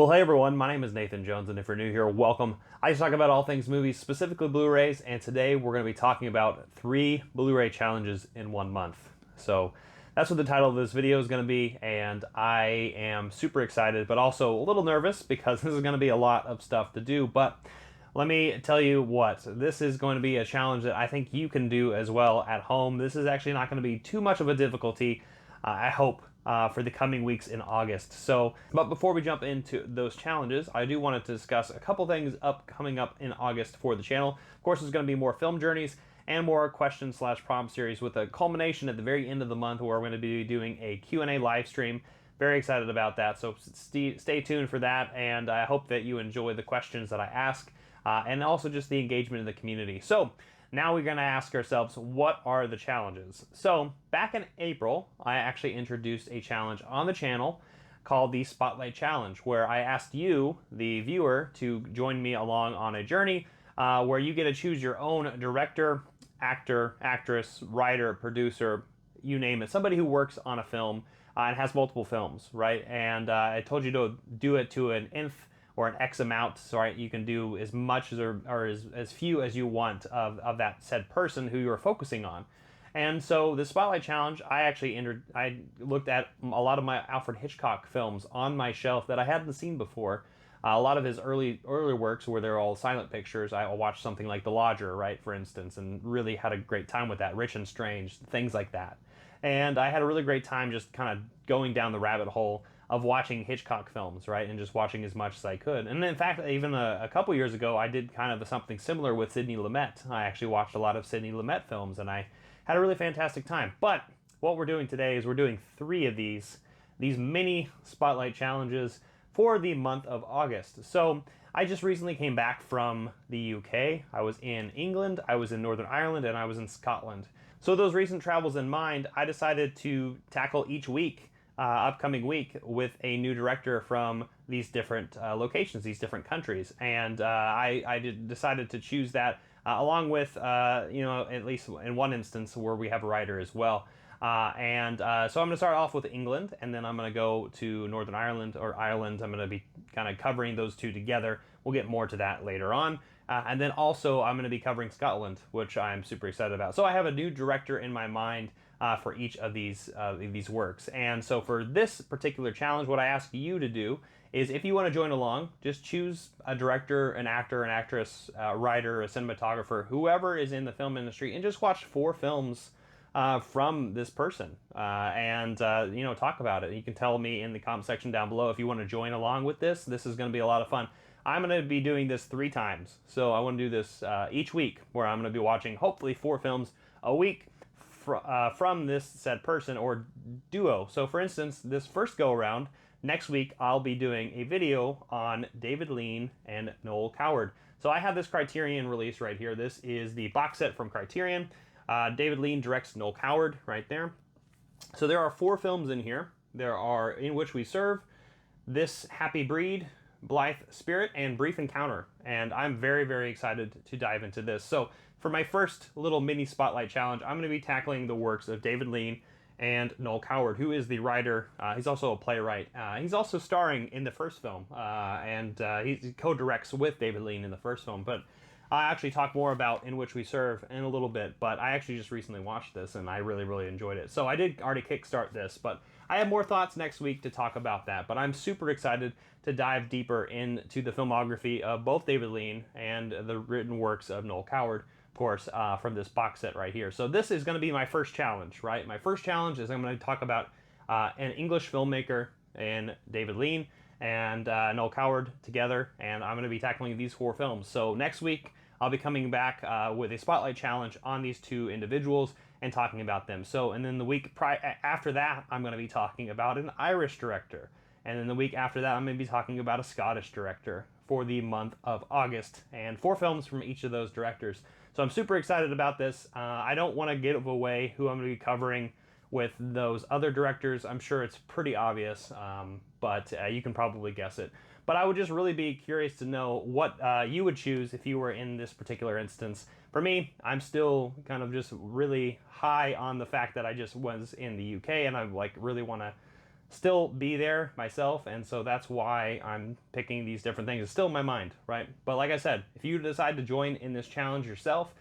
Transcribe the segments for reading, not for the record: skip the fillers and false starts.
Well, hey everyone, my name is Nathan Jones, and if you're new here, welcome. I just talk about all things movies, specifically Blu-rays, and today we're going to be talking about 3 Blu-ray challenges in 1 month. So that's what the title of this video is going to be, and I am super excited, but also a little nervous because this is going to be a lot of stuff to do, but let me tell you what, this is going to be a challenge that I think you can do as well at home. This is actually not going to be too much of a difficulty, I hope, for the coming weeks in August. But before we jump into those challenges, I do want to discuss a couple things coming up in August for the channel. Of course, there's going to be more film journeys and more question/prompt series with a culmination at the very end of the month where we're going to be doing a Q&A live stream. Very excited about that, so stay tuned for that, and I hope that you enjoy the questions that I ask, and also just the engagement in the community. So now we're going to ask ourselves, what are the challenges? So back in April, I actually introduced a challenge on the channel called the Spotlight Challenge, where I asked you, the viewer, to join me along on a journey where you get to choose your own director, actor, actress, writer, producer, you name it, somebody who works on a film and has multiple films, right? And I told you to do it to an nth or an X amount, so right, you can do as much or as few as you want of that said person who you're focusing on. And so the Spotlight Challenge, I looked at a lot of my Alfred Hitchcock films on my shelf that I hadn't seen before. A lot of his earlier works where they're all silent pictures. I watched something like The Lodger, right, for instance, and really had a great time with that. Rich and Strange, things like that. And I had a really great time just kind of going down the rabbit hole of watching Hitchcock films, right, and just watching as much as I could. And in fact, even a couple years ago, I did kind of something similar with Sidney Lumet. I actually watched a lot of Sidney Lumet films, and I had a really fantastic time. But what we're doing today is we're doing 3 of these mini Spotlight Challenges for the month of August. So I just recently came back from the UK. I was in England, I was in Northern Ireland, and I was in Scotland. So those recent travels in mind, I decided to tackle each week, upcoming week, with a new director from these different locations, these different countries. And I decided to choose that along with, at least in one instance where we have a writer as well. So I'm going to start off with England, and then I'm going to go to Northern Ireland, or Ireland. I'm going to be kind of covering those two together. We'll get more to that later on. And then also I'm going to be covering Scotland, which I'm super excited about. So I have a new director in my mind for each of these works. And so for this particular challenge, what I ask you to do is, if you want to join along, just choose a director, an actor, an actress, a writer, a cinematographer, whoever is in the film industry, and just watch 4 films from this person and talk about it. You can tell me in the comment section down below if you want to join along with this. This is going to be a lot of fun. I'm going to be doing this 3 times, so I want to do this each week, where I'm going to be watching hopefully 4 films a week from this said person or duo. So for instance, this first go around, next week I'll be doing a video on David Lean and Noel Coward. So I have this Criterion release right here. This is the box set from Criterion. David Lean directs Noel Coward right there. So there are 4 films in here. There are In Which We Serve, This Happy Breed, Blithe Spirit, and Brief Encounter. And I'm very, very excited to dive into this. So for my first little mini Spotlight Challenge, I'm going to be tackling the works of David Lean and Noel Coward, who is the writer. He's also a playwright. He's also starring in the first film, and he co-directs with David Lean in the first film. But I actually talk more about In Which We Serve in a little bit, but I actually just recently watched this, and I really, really enjoyed it. So I did already kickstart this, but I have more thoughts next week to talk about that. But I'm super excited to dive deeper into the filmography of both David Lean and the written works of Noel Coward, of course, from this box set right here. So this is going to be my first challenge, right? My first challenge is I'm going to talk about an English filmmaker and David Lean and Noel Coward together, and I'm going to be tackling these 4 films. So next week, I'll be coming back with a Spotlight Challenge on these 2 individuals and talking about them. So, and then the week after that, I'm going to be talking about an Irish director. And then the week after that, I'm going to be talking about a Scottish director for the month of August, and 4 films from each of those directors. So I'm super excited about this. I don't want to give away who I'm going to be covering with those other directors. I'm sure it's pretty obvious, but you can probably guess it. But I would just really be curious to know what you would choose if you were in this particular instance. For me, I'm still kind of just really high on the fact that I just was in the UK, and I really want to still be there myself, and so that's why I'm picking these different things. It's still in my mind, right? But like I said, if you decide to join in this challenge yourself,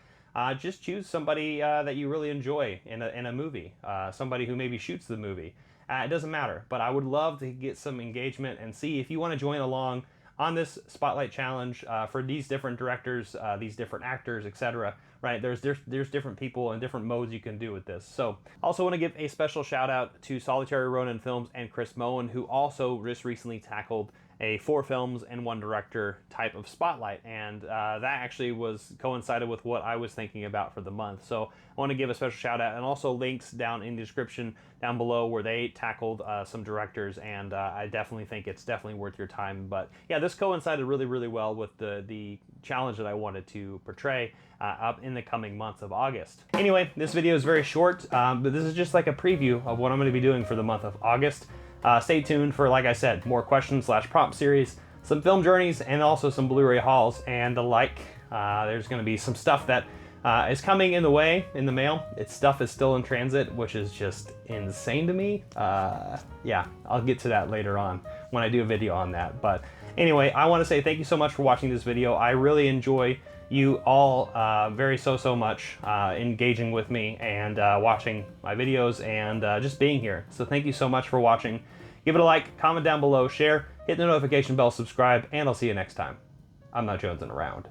just choose somebody that you really enjoy in a movie, somebody who maybe shoots the movie. It doesn't matter, but I would love to get some engagement and see if you want to join along on this Spotlight Challenge for these different directors, these different actors, etc. Right? There's different people and different modes you can do with this. So also want to give a special shout out to Solitary Ronin Films and Chris Mohan, who also just recently tackled a 4 films and 1 director type of spotlight, and that actually was coincided with what I was thinking about for the month. So I want to give a special shout out, and also links down in the description down below where they tackled some directors, and I definitely think it's definitely worth your time. But yeah, this coincided really well with the challenge that I wanted to portray up in the coming months of August. Anyway, this video is very short, but this is just like a preview of what I'm going to be doing for the month of August. Stay tuned for, like I said, more question/prompt series, some film journeys, and also some Blu-ray hauls and the like. There's going to be some stuff that is coming in the mail. Its stuff is still in transit, which is just insane to me. Yeah, I'll get to that later on when I do a video on that. But anyway, I want to say thank you so much for watching this video. I really enjoy you all very so much engaging with me and watching my videos and just being here. So thank you so much for watching. Give it a like, comment down below, share, hit the notification bell, subscribe, and I'll see you next time. I'm not jonesing around.